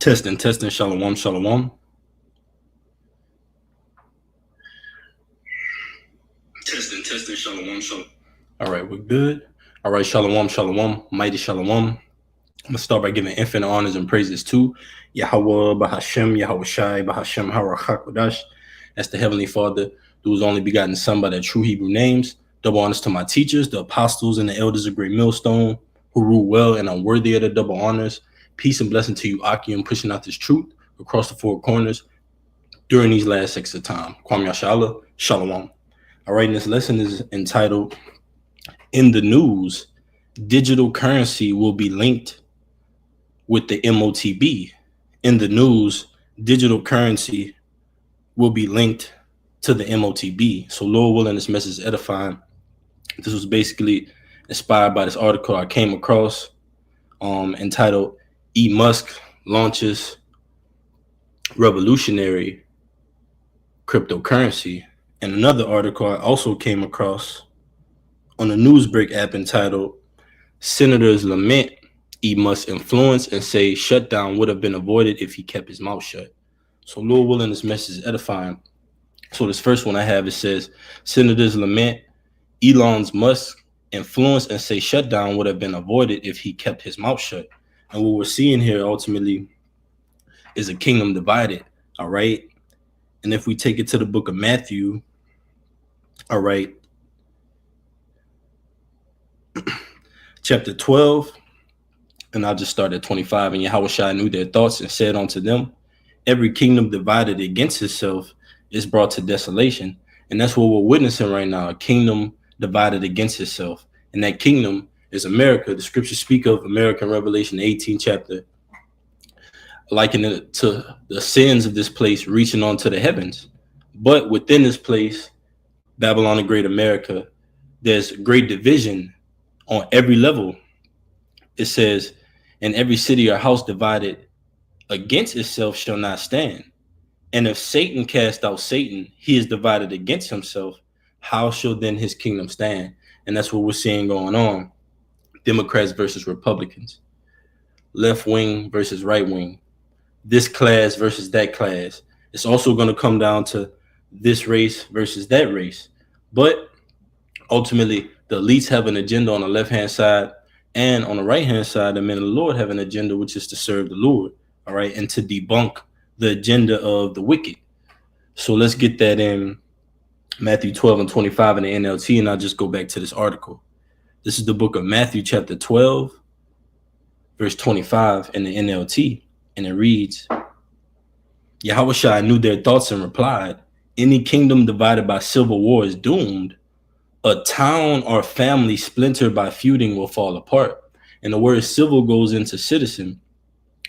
Testing, shalom, shalom. Testing, shalom, shalom. All right, we're good. All right, shalom, mighty shalom. I'm gonna start by giving infinite honors and praises to Yahweh, Bahashem, Yahweh Shai, Bahashem, Harachakodash. That's the Heavenly Father, who was only begotten Son by their true Hebrew names. Double honors to my teachers, the apostles and the elders of Great Millstone, who rule well and are worthy of the double honors. Peace and blessing to you, Akim, pushing out this truth across the four corners during these last sects of time. Kwam Yashala, Shalom. All right, and this lesson is entitled, In the News, Digital Currency Will Be Linked with the Motb. In the news, digital currency will be linked to the Motb. So Lord willing, this message is edifying. This was basically inspired by this article I came across entitled E. Musk Launches Revolutionary Cryptocurrency. And another article I also came across on the Newsbreak app entitled Senators Lament E. Musk's Influence and Say Shutdown Would Have Been Avoided If He Kept His Mouth Shut. So Lord willing, this message is edifying. So this first one I have, it says, Senators lament Elon Musk's influence and say shutdown would have been avoided if he kept his mouth shut. And what we're seeing here ultimately is a kingdom divided, all right? And if we take it to the book of Matthew, all right, chapter 12, and I'll just start at 25. And Yahushua knew their thoughts and said unto them, every kingdom divided against itself is brought to desolation. And that's what we're witnessing right now, a kingdom divided against itself. And that kingdom is America. The scriptures speak of America in Revelation 18 chapter, likening it to the sins of this place reaching onto the heavens. But within this place, Babylon the Great America, there's great division on every level. It says, and every city or house divided against itself shall not stand. And if Satan cast out Satan, he is divided against himself. How shall then his kingdom stand? And that's what we're seeing going on. Democrats versus Republicans, left wing versus right wing, this class versus that class. It's also going to come down to this race versus that race. But ultimately, the elites have an agenda on the left-hand side, and on the right-hand side, the men of the Lord have an agenda, which is to serve the Lord, all right, and to debunk the agenda of the wicked. So let's get that in Matthew 12 and 25 in the NLT, and I'll just go back to this article. This is the book of Matthew chapter 12, verse 25 in the NLT, and it reads, Yahushua knew their thoughts and replied, any kingdom divided by civil war is doomed. A town or family splintered by feuding will fall apart. And the word civil goes into citizen.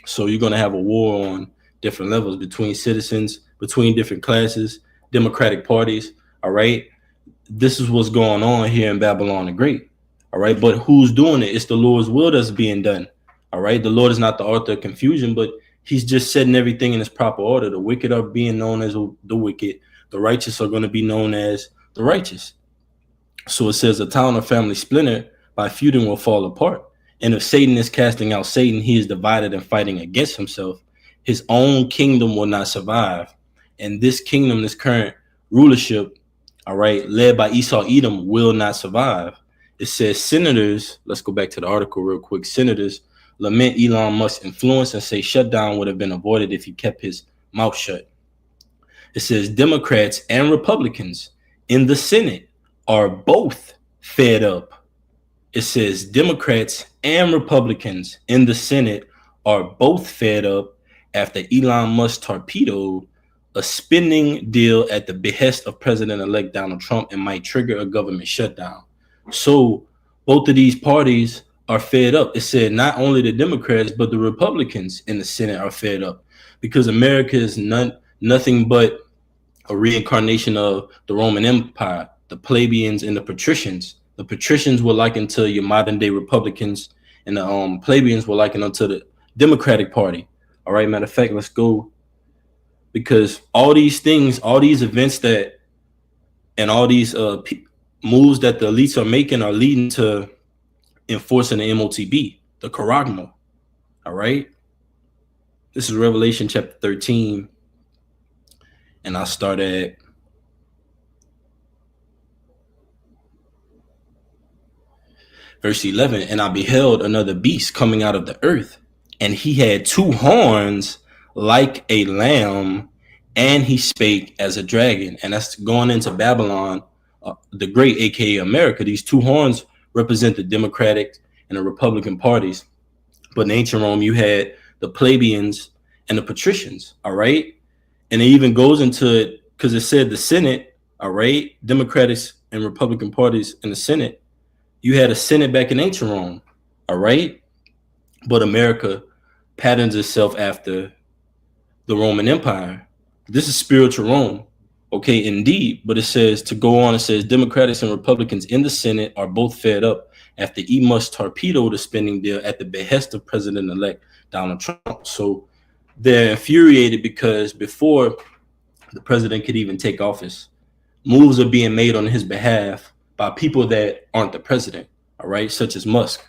So you're going to have a war on different levels between citizens, between different classes, democratic parties. All right. This is what's going on here in Babylon the Great. All right. But who's doing it? It's the Lord's will that's being done. All right. The Lord is not the author of confusion, but he's just setting everything in its proper order. The wicked are being known as the wicked. The righteous are going to be known as the righteous. So it says a town or family splintered by feuding will fall apart. And if Satan is casting out Satan, he is divided and fighting against himself. His own kingdom will not survive. And this kingdom, this current rulership, all right, led by Esau Edom, will not survive. It says senators, let's go back to the article real quick. Senators lament Elon Musk's influence and say shutdown would have been avoided if he kept his mouth shut. It says Democrats and Republicans in the Senate are both fed up. It says Democrats and Republicans in the Senate are both fed up after Elon Musk torpedoed a spending deal at the behest of President-elect Donald Trump and might trigger a government shutdown. So both of these parties are fed up. It said not only the Democrats, but the Republicans in the Senate are fed up because America is nothing but a reincarnation of the Roman Empire, the plebeians and the patricians. The patricians were likened to your modern day Republicans, and the plebeians were likened unto the Democratic Party. All right, matter of fact, let's go, because all these things, all these events that, and all these moves that the elites are making are leading to enforcing the Motb, the Karagma. All right. This is Revelation chapter 13, and I'll start at verse 11. And I beheld another beast coming out of the earth, and he had two horns like a lamb, and he spake as a dragon. And that's going into Babylon, the great, aka America. These two horns represent the Democratic and the Republican parties. But in ancient Rome, you had the plebeians and the patricians, all right? And it even goes into it because it said the Senate, all right, Democrats and Republican parties in the Senate. You had a Senate back in ancient Rome, all right? But America patterns itself after the Roman Empire. This is spiritual Rome, okay, indeed. But it says, to go on, it says, Democrats and Republicans in the Senate are both fed up after Motb torpedoed the spending bill at the behest of President-elect Donald Trump. So they're infuriated because before the president could even take office, moves are being made on his behalf by people that aren't the president, all right, such as Musk.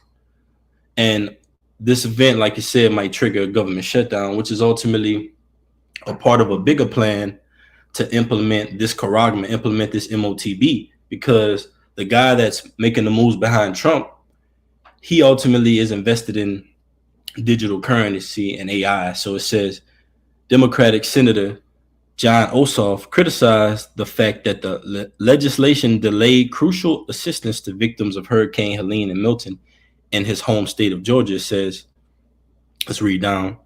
And this event, like you said, might trigger a government shutdown, which is ultimately a part of a bigger plan to implement this Karagma, implement this Motb, because the guy that's making the moves behind Trump, he ultimately is invested in digital currency and AI. So it says Democratic Senator John Ossoff criticized the fact that the legislation delayed crucial assistance to victims of Hurricane Helene and Milton in his home state of Georgia. It says, let's read down.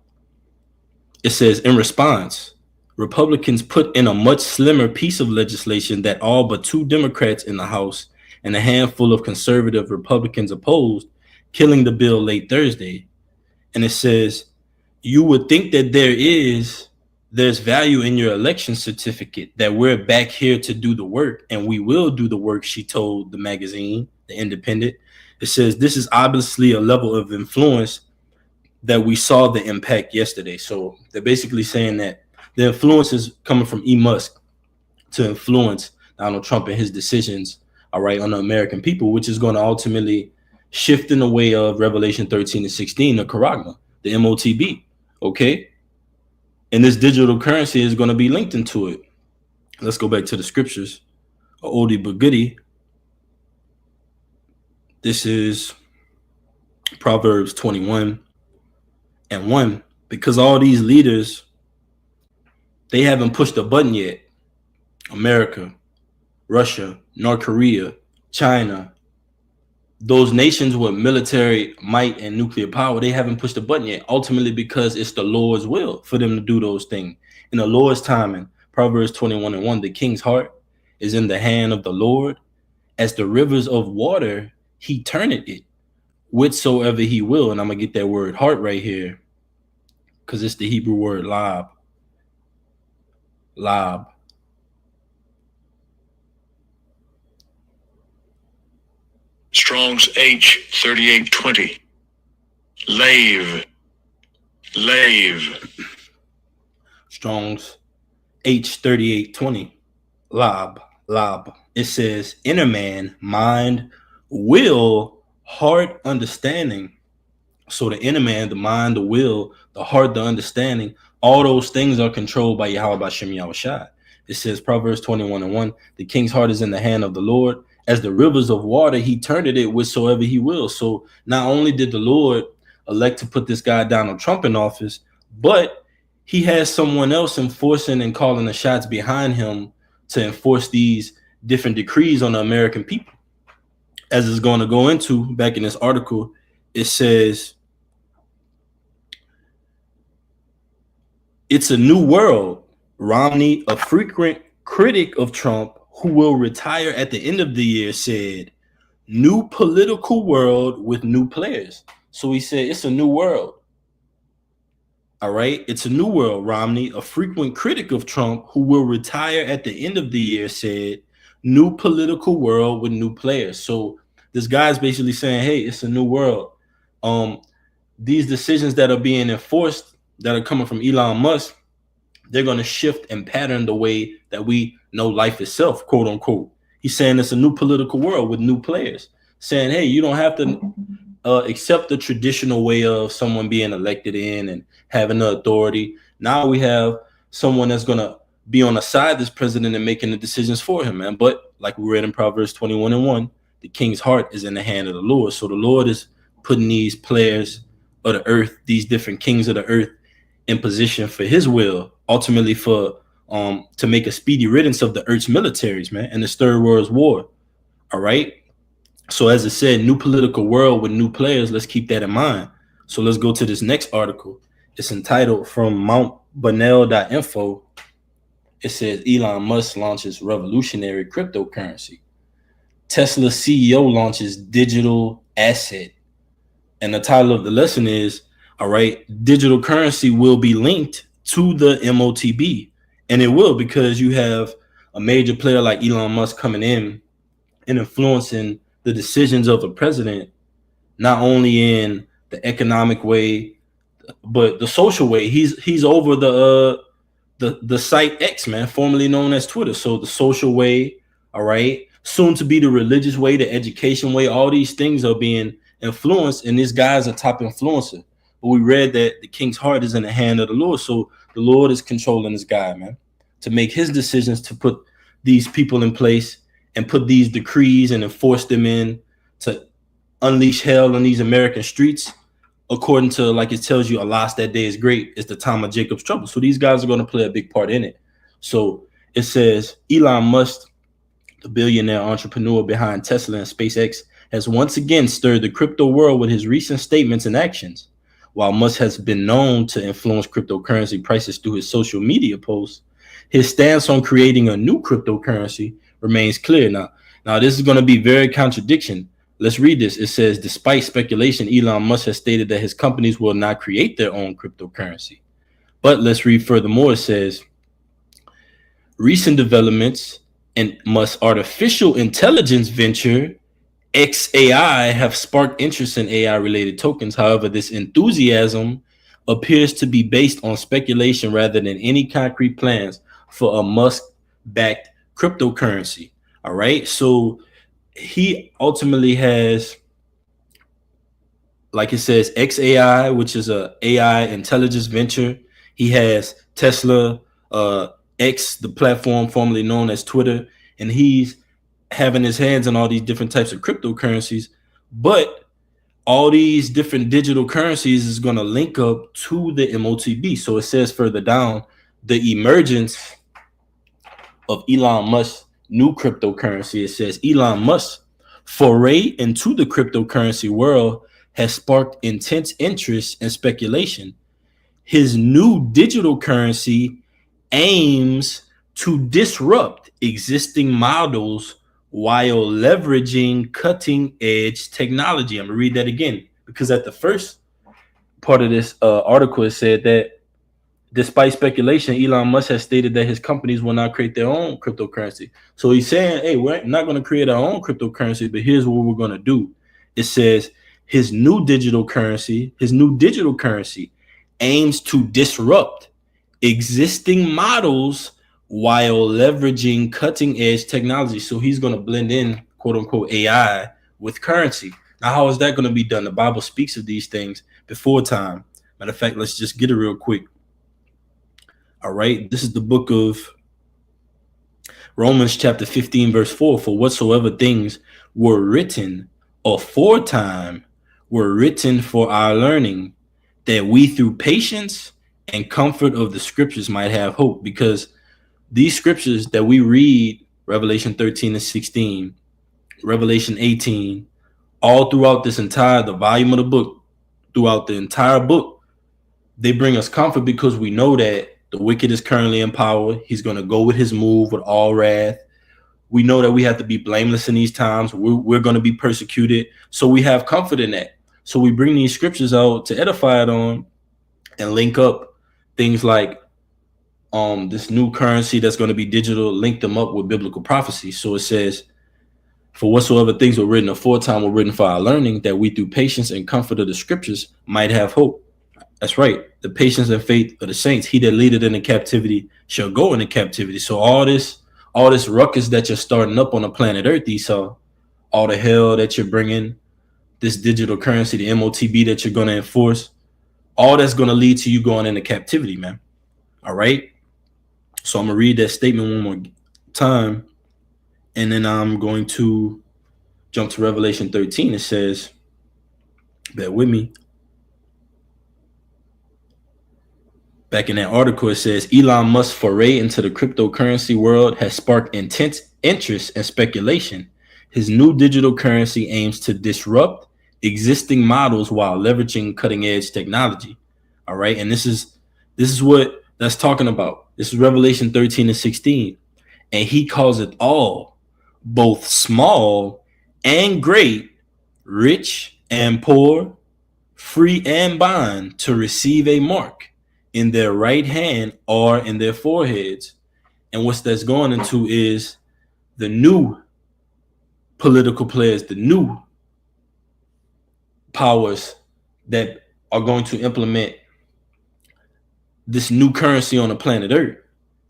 It says, in response, Republicans put in a much slimmer piece of legislation that all but two Democrats in the House and a handful of conservative Republicans opposed, killing the bill late Thursday. And it says, you would think that there's value in your election certificate, that we're back here to do the work, and we will do the work, she told the magazine, The Independent. It says, this is obviously a level of influence that we saw the impact yesterday. So they're basically saying that the influence is coming from Musk to influence Donald Trump and his decisions, all right, on the American people, which is going to ultimately shift in the way of Revelation 13 and 16, the Karagma, the Motb, okay? And this digital currency is going to be linked into it. Let's go back to the scriptures. A oldie but goodie. This is Proverbs 21 and 1. Because all these leaders, they haven't pushed a button yet. America, Russia, North Korea, China, those nations with military might and nuclear power, they haven't pushed the button yet, ultimately because it's the Lord's will for them to do those things. In the Lord's timing, Proverbs 21 and 1, the king's heart is in the hand of the Lord. As the rivers of water, he turneth it whithersoever he will. And I'm going to get that word heart right here because it's the Hebrew word lab. Lab. Strong's H3820. Lave. Strong's H3820. Lab. It says inner man, mind, will, heart, understanding. So the inner man, the mind, the will, the heart, the understanding, all those things are controlled by Yahweh Bashem Yahushai. It says Proverbs 21 and 1, the king's heart is in the hand of the Lord. As the rivers of water, he turned it whithersoever he will. So not only did the Lord elect to put this guy Donald Trump in office, but he has someone else enforcing and calling the shots behind him to enforce these different decrees on the American people. As it's going to go into back in this article, it says, it's a new world. Romney, a frequent critic of Trump who will retire at the end of the year, said, new political world with new players. So he said, it's a new world. All right. It's a new world. Romney, a frequent critic of Trump who will retire at the end of the year, said, new political world with new players. So this guy's basically saying, hey, it's a new world. These decisions that are being enforced that are coming from Elon Musk, they're going to shift and pattern the way that we know life itself, quote unquote. He's saying it's a new political world with new players, saying, hey, you don't have to accept the traditional way of someone being elected in and having the authority. Now we have someone that's gonna be on the side of this president and making the decisions for him, man. But like we read in Proverbs 21:1, the king's heart is in the hand of the Lord. So the Lord is putting these players of the earth, these different kings of the earth, in position for his will, ultimately for to make a speedy riddance of the earth's militaries, man, and this third world war. All right. So as I said, new political world with new players. Let's keep that in mind. So let's go to this next article. It's entitled from Mountbonnell.info. It says Elon Musk launches revolutionary cryptocurrency. Tesla CEO launches digital asset. And the title of the lesson is, all right, digital currency will be linked to the Motb. And it will, because you have a major player like Elon Musk coming in and influencing the decisions of the president, not only in the economic way, but the social way. He's over the site X, man, formerly known as Twitter. So the social way, all right, soon to be the religious way, the education way. All these things are being influenced, and this guy's a top influencer. But we read that the king's heart is in the hand of the Lord. So the Lord is controlling this guy, man, to make his decisions, to put these people in place and put these decrees and enforce them in to unleash hell on these American streets. According to, like it tells you, alas, that day is great. It's the time of Jacob's trouble. So these guys are going to play a big part in it. So it says Elon Musk, the billionaire entrepreneur behind Tesla and SpaceX, has once again stirred the crypto world with his recent statements and actions. While Musk has been known to influence cryptocurrency prices through his social media posts, his stance on creating a new cryptocurrency remains clear. Now this is going to be very contradiction. Let's read this. It says, despite speculation, Elon Musk has stated that his companies will not create their own cryptocurrency. But let's read furthermore. It says, recent developments in Musk's artificial intelligence venture, XAI, have sparked interest in AI-related tokens. However, this enthusiasm appears to be based on speculation rather than any concrete plans for a Musk-backed cryptocurrency. All right. So he ultimately has, like it says, XAI, which is a AI intelligence venture. He has Tesla, X, the platform formerly known as Twitter, and he's having his hands on all these different types of cryptocurrencies. But all these different digital currencies is going to link up to the Motb. So it says further down, the emergence of Elon Musk's new cryptocurrency. It says Elon Musk's foray into the cryptocurrency world has sparked intense interest and speculation. His new digital currency aims to disrupt existing models while leveraging cutting-edge technology. I'm going to read that again, because at the first part of this article, it said that despite speculation, Elon Musk has stated that his companies will not create their own cryptocurrency. So he's saying, hey, we're not going to create our own cryptocurrency, but here's what we're going to do. It says his new digital currency aims to disrupt existing models while leveraging cutting edge technology. So he's going to blend in, quote unquote, AI with currency. Now, how is that going to be done? The Bible speaks of these things before time. Matter of fact, let's just get it real quick. All right, this is the book of Romans chapter 15, verse 4. For whatsoever things were written aforetime were written for our learning, that we through patience and comfort of the scriptures might have hope. Because these scriptures that we read, Revelation 13 and 16, Revelation 18, all throughout this entire, the volume of the book, throughout the entire book, they bring us comfort, because we know that the wicked is currently in power. He's going to go with his move with all wrath. We know that we have to be blameless in these times. We're going to be persecuted. So we have comfort in that. So we bring these scriptures out to edify it on and link up things like this new currency that's going to be digital, link them up with biblical prophecy. So it says, for whatsoever things were written aforetime were written for our learning, that we through patience and comfort of the scriptures might have hope. That's right. The patience and faith of the saints. He that leadeth into captivity shall go into captivity. So all this ruckus that you're starting up on the planet Earth, Esau, all the hell that you're bringing, this digital currency, the MOTB that you're going to enforce, all that's going to lead to you going into captivity, man. All right. So I'm going to read that statement one more time, and then I'm going to jump to Revelation 13. It says, bear with me. Back in that article, it says Elon Musk's foray into the cryptocurrency world has sparked intense interest and speculation. His new digital currency aims to disrupt existing models while leveraging cutting-edge technology. All right, and this is what that's talking about. This is Revelation 13 and 16, and he calls it all, both small and great, rich and poor, free and bond, to receive a mark in their right hand or in their foreheads. And what that's going into is the new political players, the new powers that are going to implement this new currency on the planet Earth.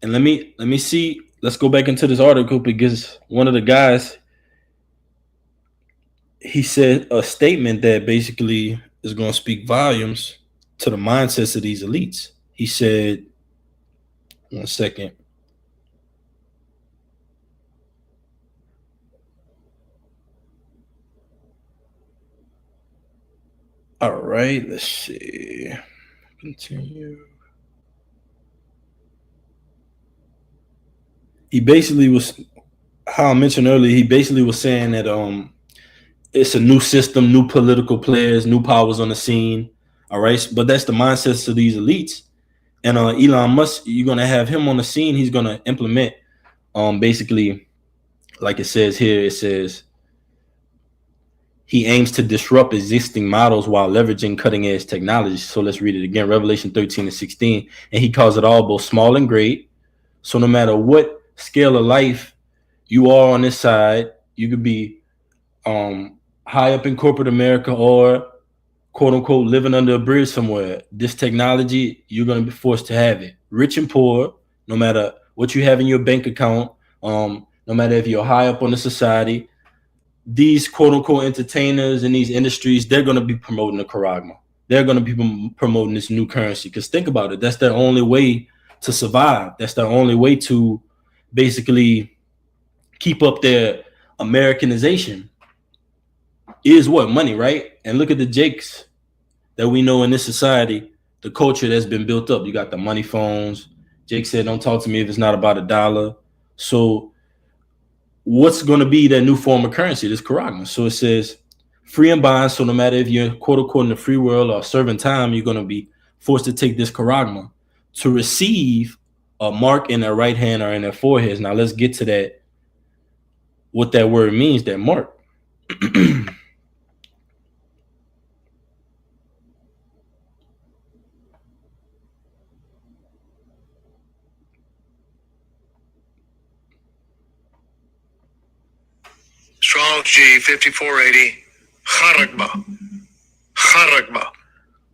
And let me see. Let's go back into this article, because one of the guys, he said a statement that basically is going to speak volumes to the mindsets of these elites. He said, one second. All right, let's see. Continue. He basically was, how I mentioned earlier, he basically was saying that it's a new system, new political players, new powers on the scene. All right, but that's the mindsets of these elites. And Elon Musk, you're gonna have him on the scene. He's gonna implement, basically, like it says here. It says he aims to disrupt existing models while leveraging cutting-edge technology. So let's read it again. Revelation 13 and 16, and he calls it all, both small and great. So no matter what scale of life you are on this side, you could be high up in corporate America or quote unquote living under a bridge somewhere. This technology, you're going to be forced to have it. Rich and poor, no matter what you have in your bank account, no matter if you're high up on the society, these quote unquote entertainers in these industries, they're going to be promoting the charagma. They're going to be promoting this new currency, because think about it. That's their only way to survive. That's their only way to basically keep up their Americanization, is what? Money, right? And look at the Jakes that we know in this society, the culture that's been built up. You got the money phones. Jake said, don't talk to me if it's not about $1. So what's going to be that new form of currency? This charagma. So it says free and bond. So no matter if you're quote unquote in the free world or serving time, you're going to be forced to take this charagma to receive a mark in their right hand or in their foreheads. Now let's get to that, what that word means, that mark. Strong G 5480. Charagma.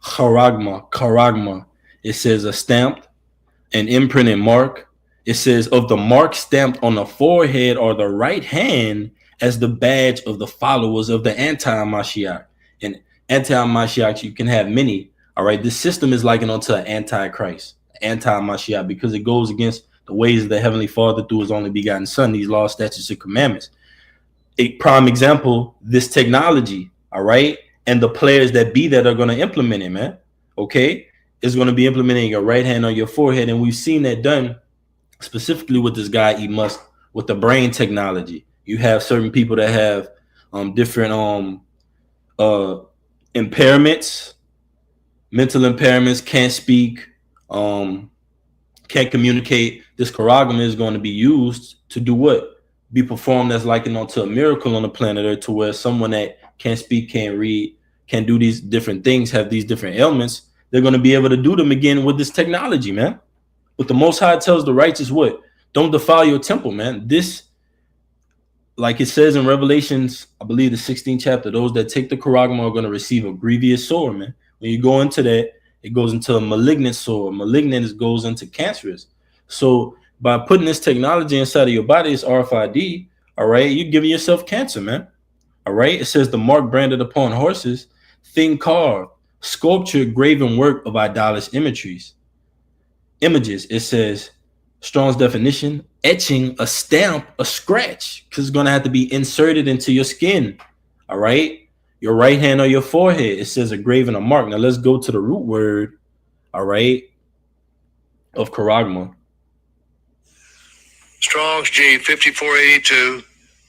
Charagma. Charagma. It says a stamped, an imprinted mark. It says of the mark stamped on the forehead or the right hand as the badge of the followers of the anti-Mashiach. And anti-Mashiach, you can have many. All right. This system is likened unto an antichrist, anti-Mashiach, because it goes against the ways of the Heavenly Father through his only begotten Son, these laws, statutes, and commandments. A prime example, this technology, all right, and the players that be that are going to implement it, man. Okay, is going to be implementing your right hand on your forehead, and we've seen that done specifically with this guy Elon Musk with the brain technology. You have certain people that have different impairments, mental impairments, can't speak, can't communicate. This charagma is going to be used to do what? Be performed as likened onto a miracle on the planet Earth, to where someone that can't speak, can't read, can do these different things, have these different ailments, they're going to be able to do them again with this technology, man. But the Most High tells the righteous what? Don't defile your temple, man. This, like it says in Revelations, I believe the 16th chapter, those that take the charagma are going to receive a grievous sore, man. When you go into that, it goes into a malignant sore. Malignant goes into cancerous. So by putting this technology inside of your body, it's RFID, all right, you're giving yourself cancer, man. All right. It says the mark branded upon horses, thing carved, sculptured, graven work of idolatrous images. It says Strong's definition, etching, a stamp, a scratch, because it's going to have to be inserted into your skin. All right. Your right hand or your forehead. It says a graven, a mark. Now let's go to the root word, all right, of charagma. Strong's G 5482.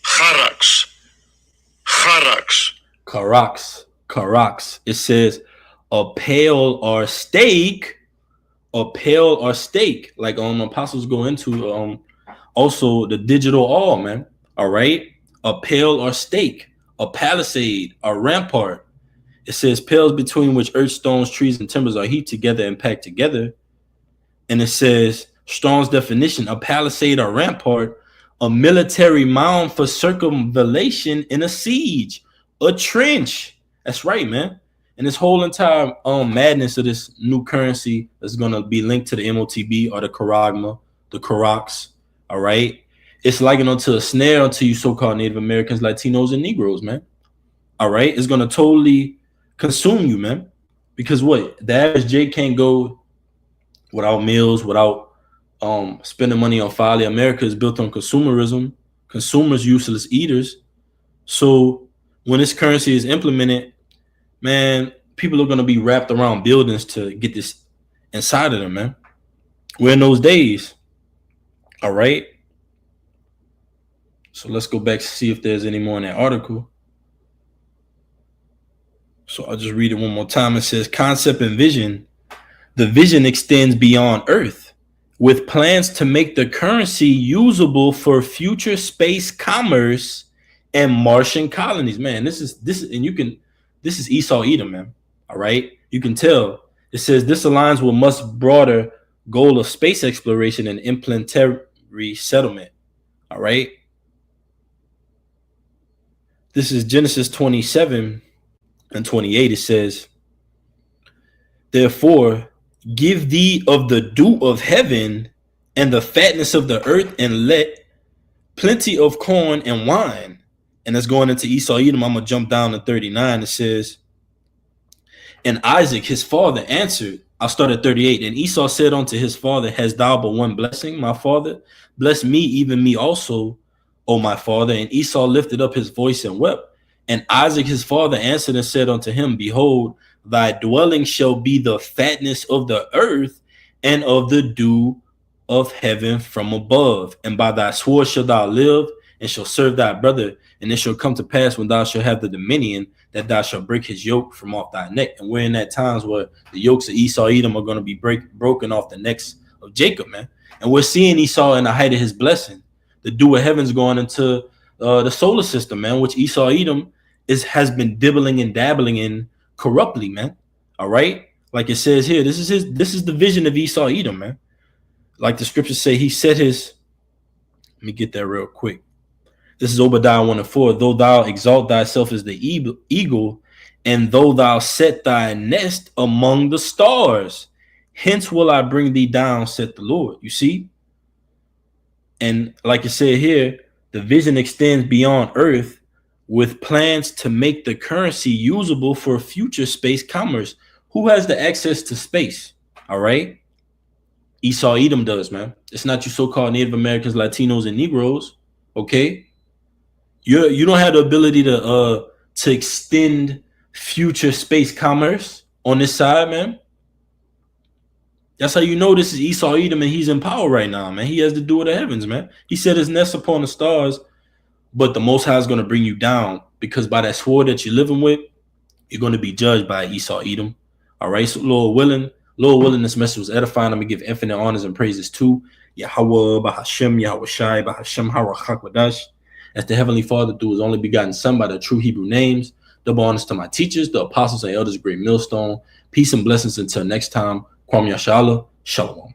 Charax. Charax. Karax. It says a pale or steak. A pale or steak. Like apostles go into also the digital all, man. All right. A pale or steak. A palisade, a rampart. It says pales between which earth, stones, trees, and timbers are heaped together and packed together. And it says Strong's definition, a palisade or rampart, a military mound for circumvallation in a siege, a trench. That's right, man. And this whole entire madness of this new currency is going to be linked to the Motb or the charagma, the Karax. All right. It's likened onto a snare unto you so-called Native Americans, Latinos, and Negroes, man. All right. It's going to totally consume you, man. Because what? The average J can't go without meals, without spending money on folly. America is built on consumerism. Consumers, useless eaters. So when this currency is implemented, man, people are going to be wrapped around buildings to get this inside of them, man. We're in those days. All right. So let's go back to see if there's any more in that article. So I'll just read it one more time. It says concept and vision. The vision extends beyond Earth with plans to make the currency usable for future space commerce and Martian colonies. Man, this is Esau Edom, man. All right. You can tell. It says this aligns with much broader goal of space exploration and implanetary settlement. All right. This is Genesis 27 and 28. It says, therefore, give thee of the dew of heaven and the fatness of the earth, and let plenty of corn and wine. And that's going into Esau Edom. I'm going to jump down to 39. It says, and Isaac, his father, answered. I'll start at 38. And Esau said unto his father, hast thou but one blessing, my father? Bless me, even me also, O my father. And Esau lifted up his voice and wept. And Isaac his father answered and said unto him, behold, thy dwelling shall be the fatness of the earth and of the dew of heaven from above. And by thy sword shalt thou live, and shall serve thy brother. And it shall come to pass when thou shalt have the dominion, that thou shalt break his yoke from off thy neck. And we're in that times where the yokes of Esau Edom are going to be broken off the necks of Jacob, man. And we're seeing Esau in the height of his blessing. The dew of heaven's going into the solar system, man, which Esau Edom has been dibbling and dabbling in corruptly, man. All right. Like it says here, this is the vision of Esau Edom, man. Like the scriptures say, he set his, let me get that real quick. This is Obadiah 1 and 4. Though thou exalt thyself as the eagle, and though thou set thy nest among the stars, hence will I bring thee down, saith the Lord. You see? And like it said here, the vision extends beyond earth with plans to make the currency usable for future space commerce. Who has the access to space? All right. Esau Edom does, man. It's not you so-called Native Americans, Latinos, and Negroes. Okay. You don't have the ability to extend future space commerce on this side, man. That's how you know this is Esau Edom and he's in power right now, man. He has to do with the heavens, man. He set his nest upon the stars, but the Most High is going to bring you down, because by that sword that you're living with, you're going to be judged by Esau Edom. All right. So Lord willing, this message was edifying. I'm going to give infinite honors and praises to Yahweh, Bahashem, Yahweh Shai, Bahashem, Harakhakwadash. As the Heavenly Father through his only begotten Son by the true Hebrew names. Double honors to my teachers, the apostles and elders, great millstone. Peace and blessings until next time. Kwam Yashala. Shalom.